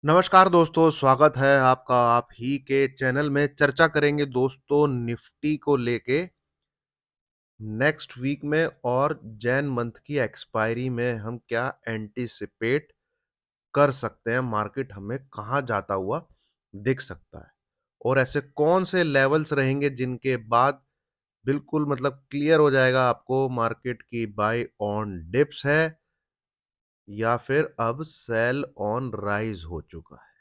नमस्कार दोस्तों, स्वागत है आपका आप ही के चैनल में। चर्चा करेंगे दोस्तों निफ्टी को लेके नेक्स्ट वीक में और जैन मंथ की एक्सपायरी में हम क्या एंटीसिपेट कर सकते हैं, मार्केट हमें कहाँ जाता हुआ दिख सकता है और ऐसे कौन से लेवल्स रहेंगे जिनके बाद बिल्कुल मतलब क्लियर हो जाएगा आपको मार्केट की बाय ऑन डिप्स है या फिर अब सेल ऑन राइज हो चुका है।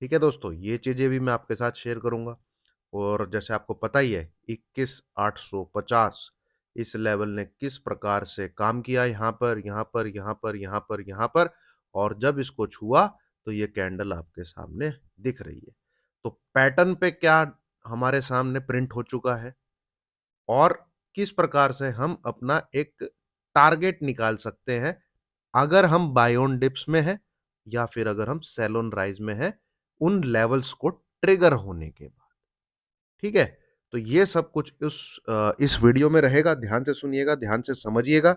ठीक है दोस्तों, ये चीजें भी मैं आपके साथ शेयर करूंगा। और जैसे आपको पता ही है 21,850 इस लेवल ने किस प्रकार से काम किया, यहाँ पर यहाँ पर यहाँ पर यहाँ पर यहाँ पर, और जब इसको छुआ तो ये कैंडल आपके सामने दिख रही है। तो पैटर्न पे क्या हमारे सामने प्रिंट हो चुका है और किस प्रकार से हम अपना एक टारगेट निकाल सकते हैं अगर हम बाय ऑन डिप्स में है या फिर अगर हम सेल ऑन राइज में है, उन लेवल्स को ट्रिगर होने के बाद। ठीक है? तो ये सब कुछ इस वीडियो में रहेगा, ध्यान से सुनिएगा, ध्यान से समझिएगा।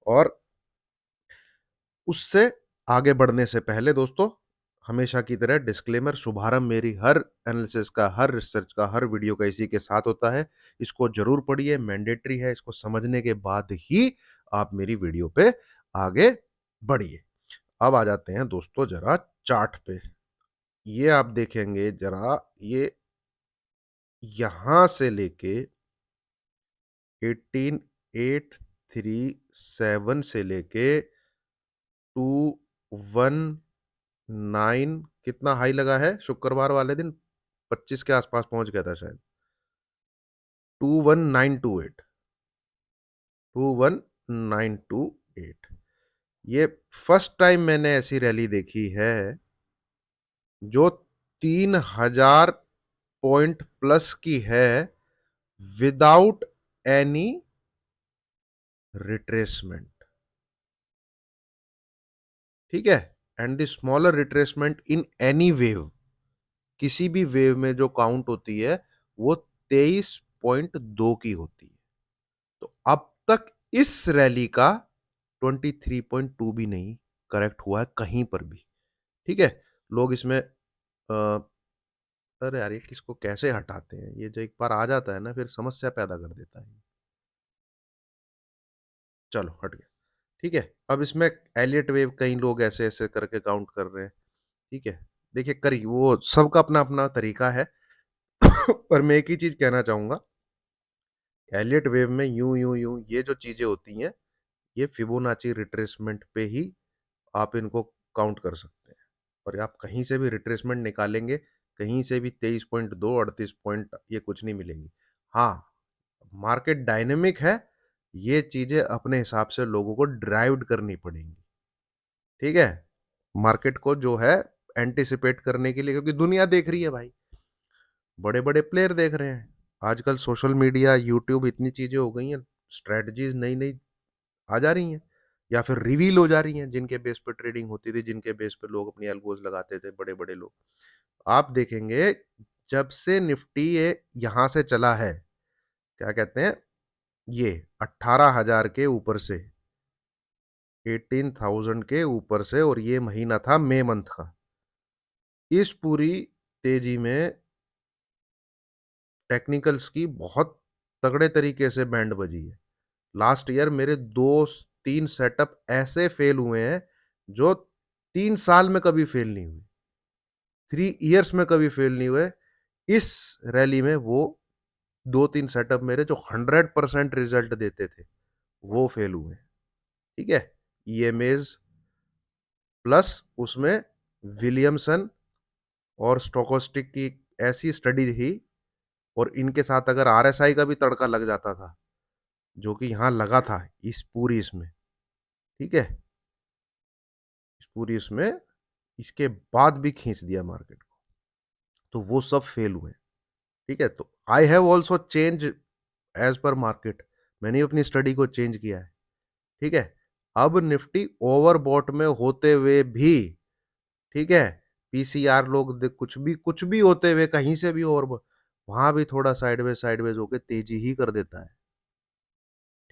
और उससे आगे बढ़ने से पहले दोस्तों, हमेशा की तरह डिस्क्लेमर, शुभारंभ मेरी हर एनालिसिस का, हर रिसर्च का, हर वीडियो का इसी के साथ होता है। इसको जरूर पढ़िए, मैंडेटरी है। इसको समझने के बाद ही आप मेरी वीडियो पे आगे बढ़िए। अब आ जाते हैं दोस्तों जरा चार्ट पे। ये आप देखेंगे जरा, ये यहां से लेके 18,837 से लेके 219 कितना हाई लगा है शुक्रवार वाले दिन, 25 के आसपास पहुंच गया था शायद। 21928, 21928। ये फर्स्ट टाइम मैंने ऐसी रैली देखी है जो 3,000 पॉइंट प्लस की है विदाउट एनी रिट्रेसमेंट। ठीक है? And the smaller retracement in any wave, किसी भी वेव में जो काउंट होती है वो 23.2 की होती है। तो अब तक इस रैली का 23.2 भी नहीं करेक्ट हुआ है कहीं पर भी। ठीक है? लोग इसमें अरे यार ये किसको कैसे हटाते हैं, ये जो एक बार आ जाता है ना फिर समस्या पैदा कर देता है। चलो हट गया। ठीक है, अब इसमें एलियट वेव कई लोग ऐसे ऐसे करके काउंट कर रहे हैं। ठीक है, देखिए करी वो सबका अपना अपना तरीका है। पर मैं एक ही चीज कहना चाहूंगा, एलियट वेव में यूं यूं यूं ये जो चीजें होती हैं, ये फिबोनाची रिट्रेसमेंट पे ही आप इनको काउंट कर सकते हैं। और आप कहीं से भी रिट्रेसमेंट निकालेंगे, कहीं से भी 23.2 38 पॉइंट ये कुछ नहीं मिलेंगी। हाँ, मार्केट डायनेमिक है, ये चीजें अपने हिसाब से लोगों को ड्राइव करनी पड़ेंगी। ठीक है? मार्केट को जो है एंटिसिपेट करने के लिए, क्योंकि दुनिया देख रही है भाई, बड़े बड़े प्लेयर देख रहे हैं। आजकल सोशल मीडिया, यूट्यूब, इतनी चीजें हो गई हैं, स्ट्रेटजीज नई नई आ जा रही हैं या फिर रिवील हो जा रही हैं, जिनके बेस पे ट्रेडिंग होती थी, जिनके बेस पे लोग अपनी एल्गोज लगाते थे, बड़े बड़े लोग। आप देखेंगे जब से निफ्टी ये यहां से चला है, क्या कहते हैं, ये 18,000 के ऊपर से, 18,000 के ऊपर से, और ये महीना था मई मंथ का। इस पूरी तेजी में टेक्निकल्स की बहुत तगड़े तरीके से बैंड बजी है। लास्ट ईयर मेरे दो तीन सेटअप ऐसे फेल हुए हैं जो 3 साल में कभी फेल नहीं हुए, 3 इयर्स में कभी फेल नहीं हुए। इस रैली में वो दो तीन सेटअप मेरे जो 100% रिजल्ट देते थे वो फेल हुए। ठीक है? ईएमएज प्लस उसमें विलियमसन और स्टोकोस्टिक की ऐसी स्टडी थी, और इनके साथ अगर आरएसआई का भी तड़का लग जाता था, जो कि यहां लगा था इस पूरी इसमें। ठीक है, इस पूरी इसमें इसके बाद भी खींच दिया मार्केट को, तो वो सब फेल हुए। ठीक है, तो I have also change as per market, मैंने अपनी स्टडी को चेंज किया है। ठीक है, अब निफ्टी ओवरबॉट में होते हुए भी, ठीक है, पीसीआर लोग कुछ भी होते हुए कहीं से भी ओवर, वहां भी थोड़ा साइडवेज होके तेजी ही कर देता है।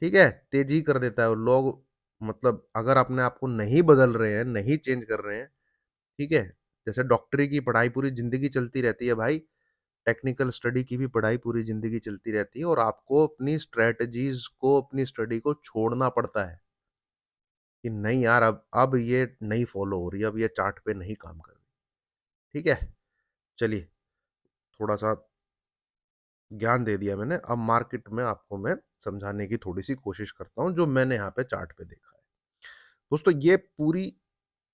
ठीक है, तेजी कर देता है। और लोग मतलब अगर अपने आप को नहीं बदल रहे हैं, नहीं चेंज कर रहे हैं, ठीक है? जैसे डॉक्टरी की पढ़ाई पूरी ज़िंदगी चलती रहती है भाई, टेक्निकल स्टडी की भी पढ़ाई पूरी ज़िंदगी चलती रहती है और आपको अपनी स्ट्रैटेजीज़ को, अपनी स्टडी को छोड़ना पड़ता है कि नहीं यार, अब ये नहीं फॉलो हो रही, अब ये चार्ट पे नहीं काम कर रही। ठीक है? चलिए, थोड़ा-सा ज्ञान दे दिया मैंने, अब मार्केट में आपको मैं समझाने की थोड़ी-सी कोशिश करता हूँ, जो मैंने यहाँ पे चार्ट पे देखा है। दोस्तों, ये पूरी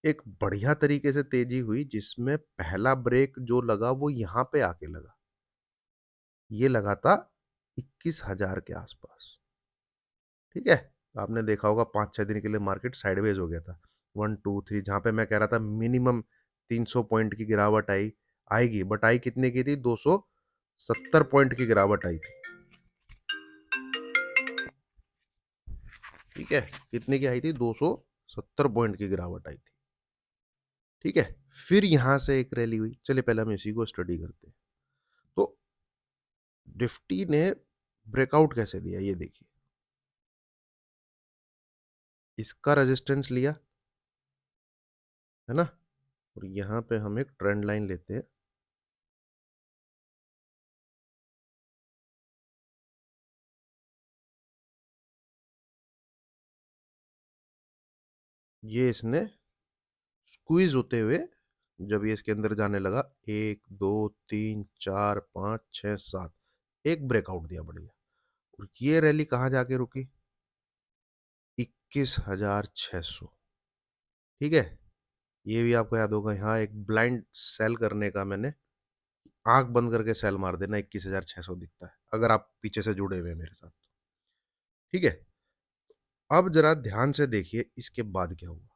एक बढ़िया तरीके से तेज़ी हुई, जिसमें पहला ब्रेक जो लगा वो यहाँ पे आके लगा। ये लगा था 21,000 के आसपास। ठीक है? आपने देखा होगा 5-6 दिन के लिए मार्केट साइडवेज हो गया था। 1, 2, 3 जहाँ पे मैं कह रहा था मिनिमम 300 पॉइंट की गिरावट आएगी, बट आई कितने की थी? 270 पॉइंट की गिरावट आई थी। ठीक है? कितने की आई थी? 270 पॉइंट की गिरावट आई थी। ठीक है? फिर यहाँ से एक रैली हुई। चलिए पहले हम इसी को स्टडी करते हैं। तो निफ्टी ने ब्रेकआउट कैसे दिया ये देखिए। इसका रेजिस्टेंस लिया, है ना? और यहाँ पे हम एक ट्रेंड लाइन लेते हैं। ये इसने स्क्वीज होते हुए, जब ये इसके अंदर जाने लगा, 1, 2, 3, 4, 5, 6, 7, एक ब्रेकआउट दिया बढ़िया। और ये रैली कहाँ जाके रुकी? 21,600। ठीक है? ये भी आपको याद होगा, यहाँ एक ब्लाइंड सेल करने का मैंने, आंख बंद करके सेल मार देना, 21,600 दिखता है अगर आप पीछे से जुड़े हुए हैं मेरे साथ। ठीक है? अब जरा ध्यान से देखिए इसके बाद क्या हुआ।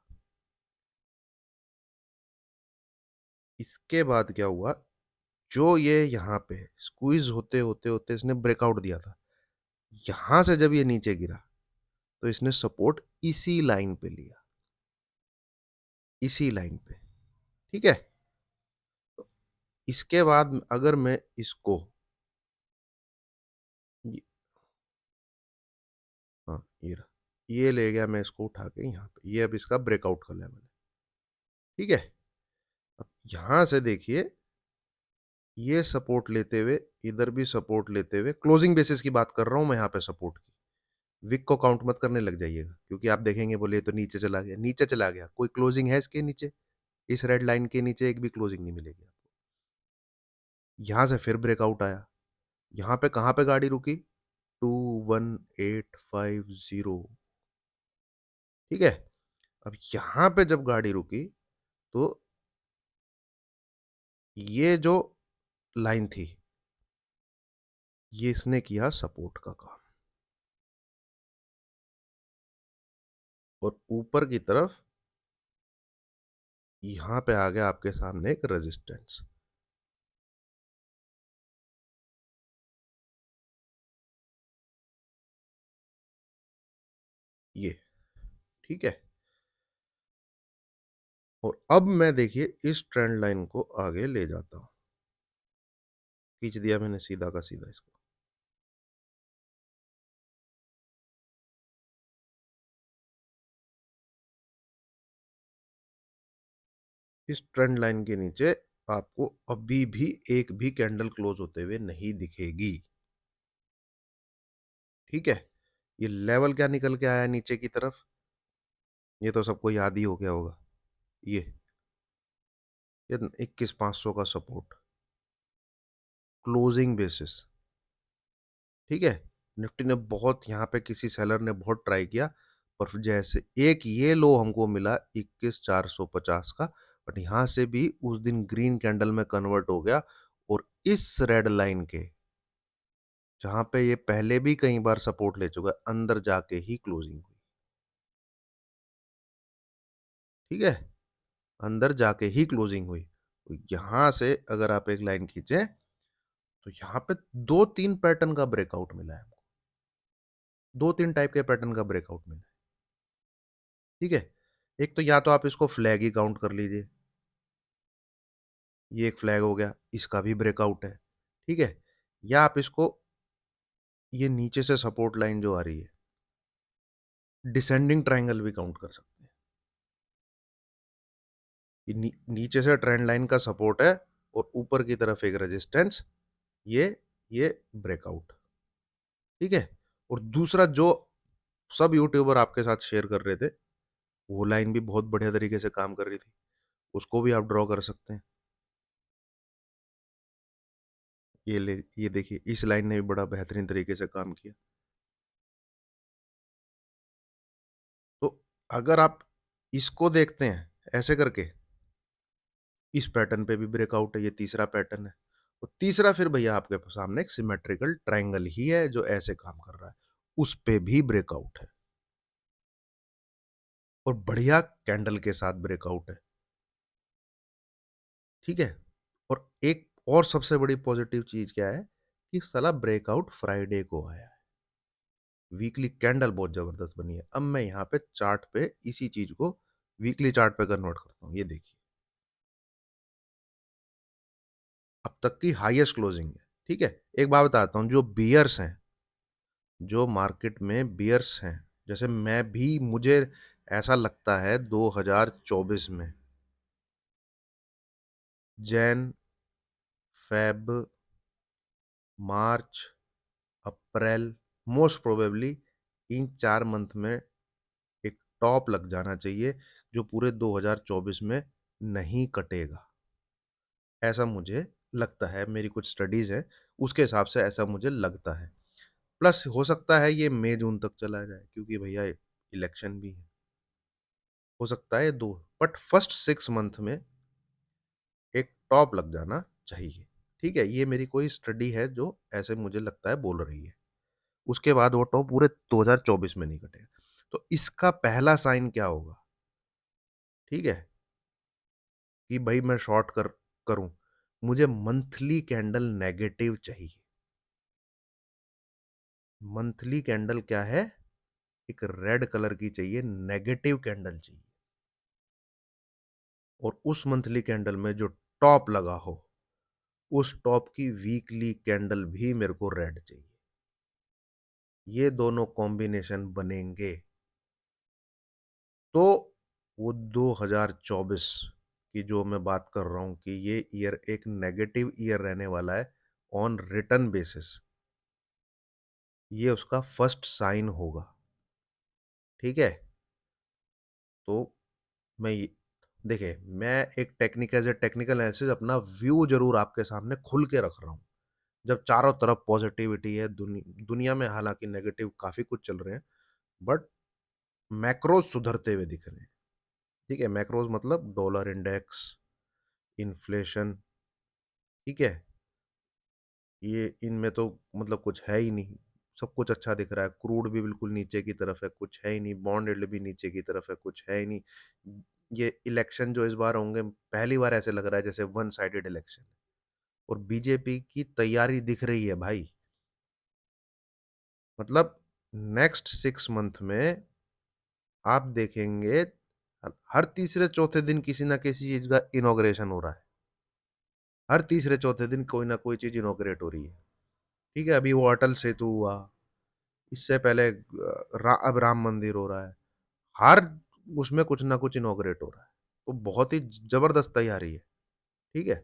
इसके बाद क्या हुआ, जो ये यहाँ पे स्क्वीज होते होते होते इसने ब्रेकआउट दिया था, यहां से जब ये नीचे गिरा तो इसने सपोर्ट इसी लाइन पे लिया, इसी लाइन पे। ठीक है? तो इसके बाद अगर मैं इसको ये, हाँ ये रहा, ये ले गया मैं इसको उठा के यहाँ पे, ये अब इसका ब्रेकआउट का लेवल है। ठीक है? अब यहां से देखिए, ये सपोर्ट लेते हुए, इधर भी सपोर्ट लेते हुए, क्लोजिंग बेसिस की बात कर रहा हूं मैं यहाँ पे सपोर्ट की। विक को काउंट मत करने लग जाइएगा, क्योंकि आप देखेंगे बोले तो नीचे चला गया, नीचे चला गया, कोई क्लोजिंग है इसके नीचे? इस रेड लाइन के नीचे एक भी क्लोजिंग नहीं मिलेगी आपको। यहां से फिर ब्रेकआउट आया, यहाँ पे कहाँ पे गाड़ी रुकी? 21850। ठीक है? अब यहाँ पे जब गाड़ी रुकी तो ये जो लाइन थी, ये इसने किया सपोर्ट का काम, और ऊपर की तरफ यहाँ पे आ गया आपके सामने एक रेजिस्टेंस। ये, ठीक है? और अब मैं देखिए इस ट्रेंड लाइन को आगे ले जाता हूं, खींच दिया मैंने सीधा का सीधा इसको। इस ट्रेंड लाइन के नीचे आपको अभी भी एक भी कैंडल क्लोज होते हुए नहीं दिखेगी। ठीक है? ये लेवल क्या निकल के आया नीचे की तरफ, ये तो सबको याद ही हो गया होगा। ये 21,500 का सपोर्ट, क्लोजिंग बेसिस। ठीक है? निफ्टी ने बहुत, यहाँ पे किसी सेलर ने बहुत ट्राई किया, पर जैसे एक ये लो हमको मिला 21,450 का, बट यहाँ से भी उस दिन ग्रीन कैंडल में कन्वर्ट हो गया, और इस रेड लाइन के, जहाँ पे ये पहले भी कई बार सपोर्ट ले चुका है, अंदर जाके ही क्लोजिंग हुई। ठीक है? अंदर जाके ही क्लोजिंग हुई। तो यहाँ से अगर आप एक लाइन खींचे तो यहाँ पे 2-3 पैटर्न का ब्रेकआउट मिला है हमको, 2-3 टाइप के पैटर्न का ब्रेकआउट मिला है। ठीक है? एक तो या तो आप इसको फ्लैग ही काउंट कर लीजिए, ये एक फ्लैग हो गया, इसका भी ब्रेकआउट है। ठीक है? या आप इसको, ये नीचे से सपोर्ट लाइन जो आ रही है, डिसेंडिंग ट्रायंगल भी काउंट कर सकते हैं। नीचे से ट्रेंड लाइन का सपोर्ट है और ऊपर की तरफ एक रेजिस्टेंस, ये ये ब्रेकआउट। ठीक है। और दूसरा जो सब यूट्यूबर आपके साथ शेयर कर रहे थे, वो लाइन भी बहुत बढ़िया तरीके से काम कर रही थी, उसको भी आप ड्रॉ कर सकते हैं। ये देखिए, इस लाइन ने भी बड़ा बेहतरीन तरीके से काम किया। तो अगर आप इसको देखते हैं ऐसे करके, इस पैटर्न पे भी ब्रेकआउट है, ये तीसरा पैटर्न है। और तीसरा फिर भैया आपके सामने एक सिमेट्रिकल ट्रायंगल ही है जो ऐसे काम कर रहा है, उस पे भी ब्रेकआउट है और बढ़िया कैंडल के साथ ब्रेकआउट है। ठीक है। और एक और सबसे बड़ी पॉजिटिव चीज क्या है कि साला ब्रेकआउट फ्राइडे को आया है, वीकली कैंडल बहुत जबरदस्त बनी है। अब मैं यहाँ पे चार्ट पे इसी चीज को वीकली चार्ट पे कन्वर्ट करता हूँ, ये देखिए, अब तक की हाईएस्ट क्लोजिंग है। ठीक है। एक बात बताता हूँ, जो बियर्स हैं, जो मार्केट में बियर्स हैं, जैसे मैं भी, मुझे ऐसा लगता है 2024 में Jain, Feb, March, April, most probably in 4 month में एक टॉप लग जाना चाहिए जो पूरे 2024 में नहीं कटेगा। ऐसा मुझे लगता है, मेरी कुछ स्टडीज है उसके हिसाब से ऐसा मुझे लगता है। प्लस हो सकता है ये मई जून तक चला जाए क्योंकि भैया इलेक्शन भी है, हो सकता है दो, बट फर्स्ट 6 मंथ में एक टॉप लग जाना चाहिए। ठीक है, ये मेरी कोई स्टडी है जो ऐसे मुझे लगता है बोल रही है। उसके बाद वो टॉप पूरे 2024 में नहीं कटेगा। तो इसका पहला साइन क्या होगा? ठीक है, कि भाई मैं शॉर्ट करूं, मुझे मंथली कैंडल नेगेटिव चाहिए। मंथली कैंडल क्या है? एक रेड कलर की चाहिए, नेगेटिव कैंडल चाहिए। और उस मंथली कैंडल में जो टॉप लगा हो, उस टॉप की वीकली कैंडल भी मेरे को रेड चाहिए। ये दोनों कॉम्बिनेशन बनेंगे तो वो 2024 की जो मैं बात कर रहा हूं कि ये ईयर एक नेगेटिव ईयर रहने वाला है ऑन रिटर्न बेसिस, ये उसका फर्स्ट साइन होगा। ठीक है। तो मैं देखिए, मैं एक एज ए टेक्निकल एनालिसिस अपना व्यू जरूर आपके सामने खुल के रख रहा हूँ। जब चारों तरफ पॉजिटिविटी है, दुनिया में हालांकि नेगेटिव काफी कुछ चल रहे हैं, बट मैक्रोज सुधरते हुए दिख रहे हैं। ठीक है, मैक्रोज मतलब डॉलर इंडेक्स, इन्फ्लेशन। ठीक है, ये इनमें तो मतलब कुछ है ही नहीं, सब कुछ अच्छा दिख रहा है। क्रूड भी बिल्कुल नीचे की तरफ है, कुछ है ही नहीं। बॉन्ड यील्ड भी नीचे की तरफ है, कुछ है ही नहीं। ये इलेक्शन जो इस बार होंगे, पहली बार ऐसे लग रहा है जैसे वन साइडेड इलेक्शन, और बीजेपी की तैयारी दिख रही है भाई। मतलब नेक्स्ट 6 मंथ में आप देखेंगे हर तीसरे चौथे दिन किसी ना किसी चीज का इनॉग्रेशन हो रहा है। हर तीसरे चौथे दिन कोई ना कोई चीज इनॉग्रेट हो रही है। ठीक है, अभी वो अटल सेतु हुआ, इससे पहले अब राम मंदिर हो रहा है। हर उसमें कुछ ना कुछ इनॉग्रेट हो रहा है, तो बहुत ही जबरदस्त तैयारी है। ठीक है।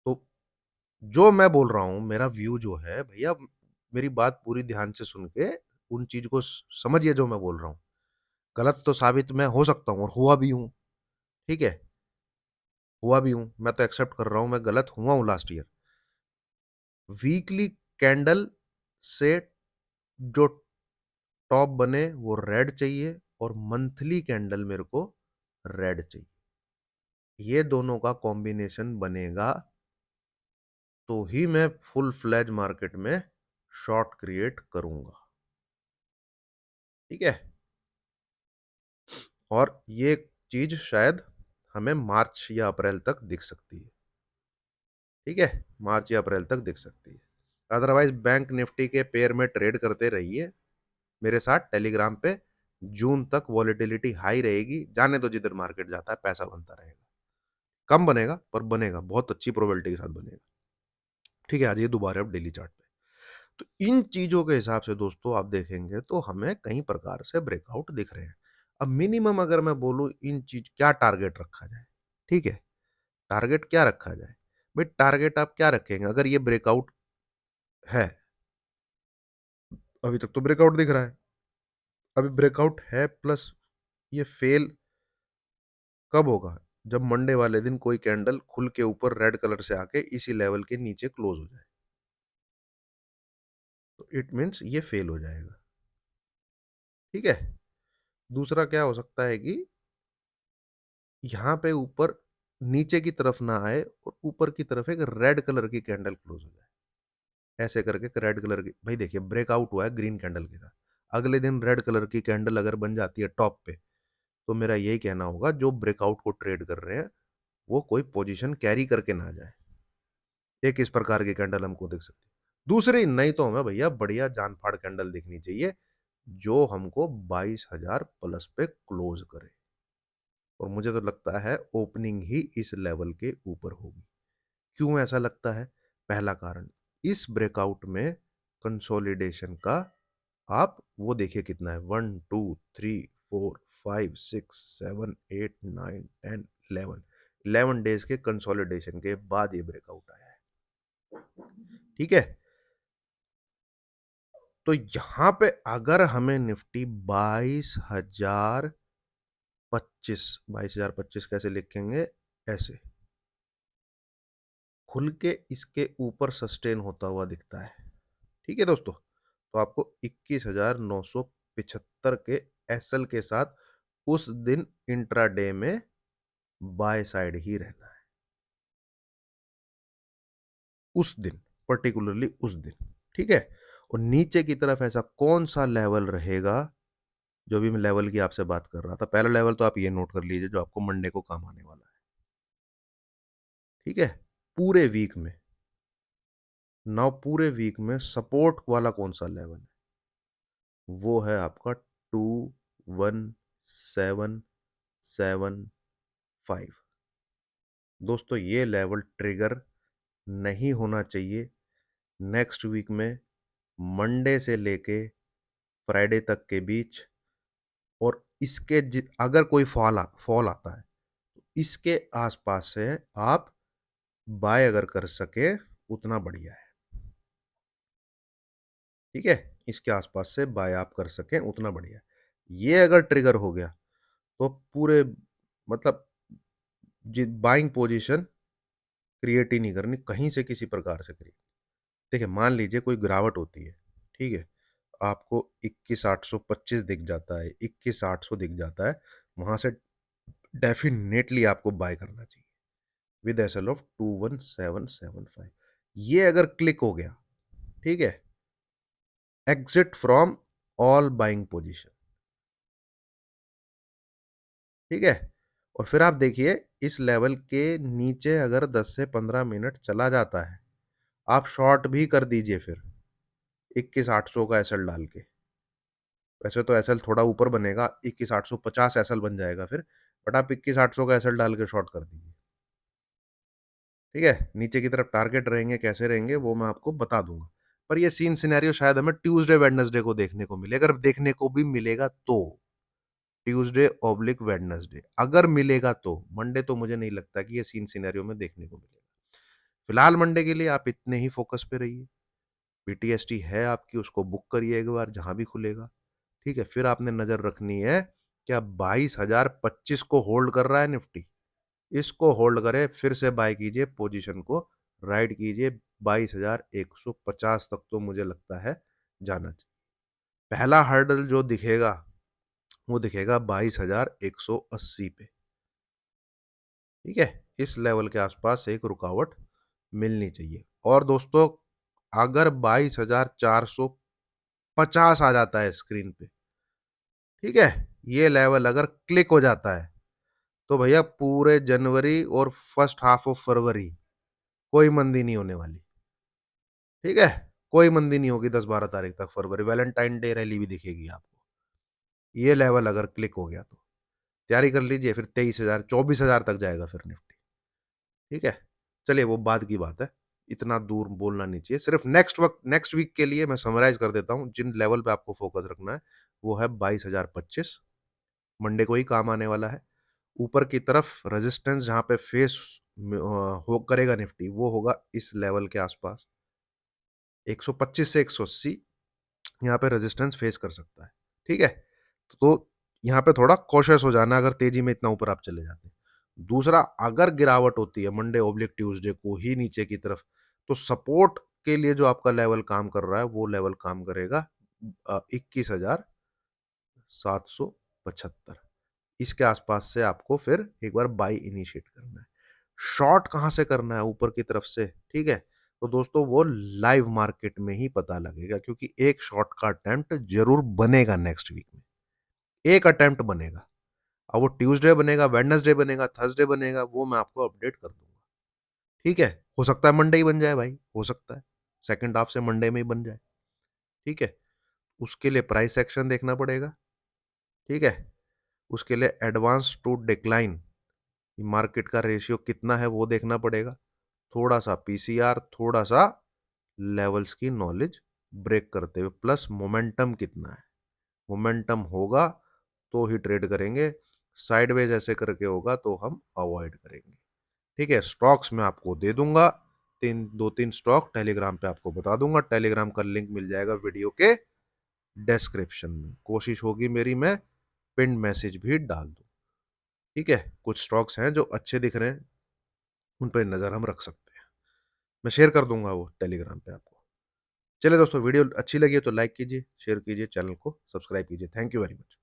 तो जो मैं बोल रहा हूं, मेरा व्यू जो है भैया, मेरी बात पूरी ध्यान से सुन के उन चीज को समझिए जो मैं बोल रहा हूँ। गलत तो साबित मैं हो सकता हूँ और हुआ भी हूँ। ठीक है, हुआ भी हूँ, मैं तो एक्सेप्ट कर रहा हूँ मैं गलत हुआ हूँ लास्ट ईयर। वीकली कैंडल से जो टॉप बने वो रेड चाहिए, और मंथली कैंडल मेरे को रेड चाहिए। ये दोनों का कॉम्बिनेशन बनेगा तो ही मैं फुल फ्लैज मार्केट में शॉर्ट क्रिएट करूंगा। ठीक है। और ये चीज शायद हमें मार्च या अप्रैल तक दिख सकती है। ठीक है, मार्च या अप्रैल तक दिख सकती है। अदरवाइज बैंक निफ्टी के पेयर में ट्रेड करते रहिए मेरे साथ टेलीग्राम पे। जून तक वॉलेटिलिटी हाई रहेगी, जाने दो, जिधर मार्केट जाता है पैसा बनता रहेगा। कम बनेगा पर बनेगा, बहुत अच्छी प्रोबेबिलिटी के साथ बनेगा। ठीक है, आज ये दोबारा अब डेली चार्ट पे। तो इन चीजों के हिसाब से दोस्तों आप देखेंगे तो हमें कई प्रकार से ब्रेकआउट दिख रहे हैं। अब मिनिमम अगर मैं बोलूँ इन चीज क्या टारगेट रखा जाए, ठीक है, टारगेट क्या रखा जाए? भाई टारगेट आप क्या रखेंगे? अगर ये ब्रेकआउट है, अभी तक तो ब्रेकआउट दिख रहा है, अभी ब्रेकआउट है प्लस ये फेल कब होगा? जब मंडे वाले दिन कोई कैंडल खुल के ऊपर रेड कलर से आके इसी लेवल के नीचे क्लोज हो जाए, तो इट मीन्स ये फेल हो जाएगा। ठीक है। दूसरा क्या हो सकता है कि यहां पे ऊपर नीचे की तरफ ना आए और ऊपर की तरफ एक रेड कलर की कैंडल क्लोज हो जाए, ऐसे करके रेड कलर की, भाई देखिए ब्रेकआउट हुआ है ग्रीन कैंडल के साथ, अगले दिन रेड कलर की कैंडल अगर बन जाती है टॉप पे, तो मेरा यही कहना होगा जो ब्रेकआउट को ट्रेड कर रहे हैं वो कोई पोजीशन कैरी करके ना जाए। एक इस प्रकार की कैंडल हमको दिख सकती है। दूसरी नहीं तो हमें भैया बढ़िया जान फाड़ कैंडल दिखनी चाहिए जो हमको 22,000 प्लस पे क्लोज करे, और मुझे तो लगता है ओपनिंग ही इस लेवल के ऊपर होगी। क्यों ऐसा लगता है? पहला कारण, इस ब्रेकआउट में कंसोलिडेशन का आप वो देखिए कितना है, 1 2 3 4 5 6 7 8 9 10 11, 11 डेज के कंसोलिडेशन के बाद ये ब्रेकआउट आया है। ठीक है। तो यहां पे अगर हमें निफ्टी 22,025 कैसे लिखेंगे? ऐसे खुल के इसके ऊपर सस्टेन होता हुआ दिखता है। ठीक है दोस्तों, तो आपको 21,975 के एसएल के साथ उस दिन इंट्राडे में बाय साइड ही रहना है, उस दिन, पर्टिकुलरली उस दिन। ठीक है। और नीचे की तरफ ऐसा कौन सा लेवल रहेगा? जो भी मैं लेवल की आपसे बात कर रहा था, पहला लेवल तो आप ये नोट कर लीजिए जो आपको मंडे को काम आने वाला है। ठीक है। पूरे वीक में, नाउ पूरे वीक में सपोर्ट वाला कौन सा लेवल है? वो है आपका 21,775। दोस्तों ये लेवल ट्रिगर नहीं होना चाहिए नेक्स्ट वीक में, मंडे से लेके फ्राइडे तक के बीच। और इसके अगर कोई फॉल आता है तो इसके आसपास से आप बाय अगर कर सके उतना बढ़िया है। ठीक है। इसके आसपास से बाय आप कर सके उतना बढ़िया है। ये अगर ट्रिगर हो गया तो पूरे, मतलब बाइंग पोजीशन क्रिएट ही नहीं करनी कहीं से किसी प्रकार से क्रिएट। देखिए मान लीजिए कोई गिरावट होती है, ठीक है, आपको 21,825 दिख जाता है, 21,800 दिख जाता है, वहां से डेफिनेटली आपको बाय करना चाहिए विद एसएल ऑफ 21,775। ये अगर क्लिक हो गया, ठीक है, exit from all buying position. ठीक है। और फिर आप देखिए इस लेवल के नीचे अगर 10 से 15 मिनट चला जाता है, आप शॉर्ट भी कर दीजिए फिर 21,800 का एसएल डाल के। वैसे तो एसएल थोड़ा ऊपर बनेगा, 21,850 एसएल बन जाएगा फिर, बट आप 21,800 का एसएल डाल के शॉर्ट कर दीजिए। ठीक है। नीचे की तरफ टारगेट रहेंगे, कैसे रहेंगे वो मैं आपको बता दूंगा, पर ये सीन सिनेरियो शायद हमें ट्यूसडे वेडनेसडे को देखने को मिले, अगर देखने को भी मिलेगा तो ट्यूसडे ऑब्लिक वेडनेसडे अगर मिलेगा तो। मंडे तो मुझे नहीं लगता कि ये सीन सिनेरियो में देखने को मिलेगा। फिलहाल मंडे के लिए आप इतने ही फोकस पे रहिए। बीटीएसटी है आपकी, उसको बुक करिए एक बार जहां भी खुलेगा। ठीक है। फिर आपने नजर रखनी है क्या 22,025 को होल्ड कर रहा है निफ्टी, इसको होल्ड करे फिर से बाय कीजिए, पोजीशन को राइट कीजिए, 22,150 तक तो मुझे लगता है जाना चाहिए। पहला हर्डल जो दिखेगा वो दिखेगा 22,180 पे। ठीक है। इस लेवल के आसपास एक रुकावट मिलनी चाहिए। और दोस्तों अगर 22,450 आ जाता है स्क्रीन पे, ठीक है, ये लेवल अगर क्लिक हो जाता है, तो भैया पूरे जनवरी और फर्स्ट हाफ ऑफ फरवरी कोई मंदी नहीं होने वाली। ठीक है। कोई मंदी नहीं होगी 10-12 तारीख तक फरवरी, वैलेंटाइन डे रैली भी दिखेगी आपको, ये लेवल अगर क्लिक हो गया तो तैयारी कर लीजिए, फिर 23,000 24,000 तक जाएगा फिर निफ्टी। ठीक है। चलिए वो बाद की बात है, इतना दूर बोलना नहीं चाहिए। सिर्फ नेक्स्ट वीक के लिए मैं समराइज कर देता हूं जिन लेवल पे आपको फोकस रखना है। वो है 22,025, मंडे को ही काम आने वाला है। ऊपर की तरफ रेजिस्टेंस जहां पे फेस हो करेगा निफ्टी, वो होगा इस लेवल के आसपास, 125 से 180 यहाँ पे रेजिस्टेंस फेस कर सकता है। ठीक है, तो यहाँ पे थोड़ा कॉशियस हो जाना अगर तेजी में इतना ऊपर आप चले जाते हैं। दूसरा, अगर गिरावट होती है मंडे ओब्लिक ट्यूसडे को ही नीचे की तरफ, तो सपोर्ट के लिए जो आपका लेवल काम कर रहा है वो लेवल काम करेगा 21,775। इसके आसपास से आपको फिर एक बार बाई इनिशिएट करना है। शॉर्ट कहां से करना है ऊपर की तरफ से, ठीक है, तो दोस्तों वो लाइव मार्केट में ही पता लगेगा, क्योंकि एक शॉर्ट का अटेम्प्ट जरूर बनेगा नेक्स्ट वीक में, एक अटेम्प्ट बनेगा। अब वो ट्यूसडे बनेगा, वेडनेसडे बनेगा, थर्सडे बनेगा, वो मैं आपको अपडेट कर दूंगा। ठीक है, हो सकता है मंडे ही बन जाए भाई, हो सकता है सेकंड हाफ से मंडे में ही बन जाए। ठीक है, उसके लिए प्राइस एक्शन देखना पड़ेगा। ठीक है, उसके लिए एडवांस टू डिक्लाइन मार्केट का रेशियो कितना है वो देखना पड़ेगा, थोड़ा सा पीसीआर, थोड़ा सा लेवल्स की नॉलेज ब्रेक करते हुए, प्लस मोमेंटम कितना है। मोमेंटम होगा तो ही ट्रेड करेंगे, साइडवेज ऐसे करके होगा तो हम अवॉइड करेंगे। ठीक है, स्टॉक्स मैं आपको दे दूंगा, दो तीन स्टॉक टेलीग्राम पे आपको बता दूंगा, टेलीग्राम का लिंक मिल जाएगा वीडियो के डिस्क्रिप्शन में। कोशिश होगी मेरी मैं पिन मैसेज भी डाल दूं। ठीक है, कुछ स्टॉक्स हैं जो अच्छे दिख रहे हैं, उन पर नज़र हम रख सकते हैं। मैं शेयर कर दूंगा वो टेलीग्राम पे आपको। चलिए दोस्तों, वीडियो अच्छी लगी है तो लाइक कीजिए, शेयर कीजिए, चैनल को सब्सक्राइब कीजिए। Thank you very much.